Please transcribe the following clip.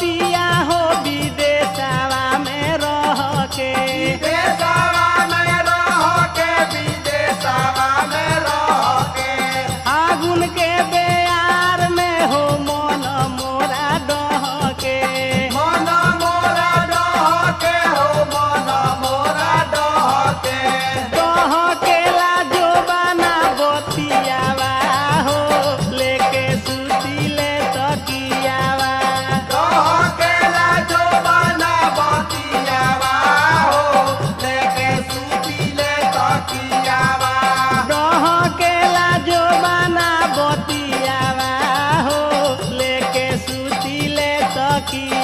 पिया हो विदेशवा में रह के विदेशवा में रह के विदेशवा में रह के फागुन के बेयार में हो मन मोरा डह के मन मोरा डह के हो मन मोरा डह के लाजो बना बतियावा हो लेके सुतीले तकियावा डह के लाजो बना बतियावा हो लेके सुतीले तकियावा डह के लाजो बना बतियावा हो लेके सुतीले तकिया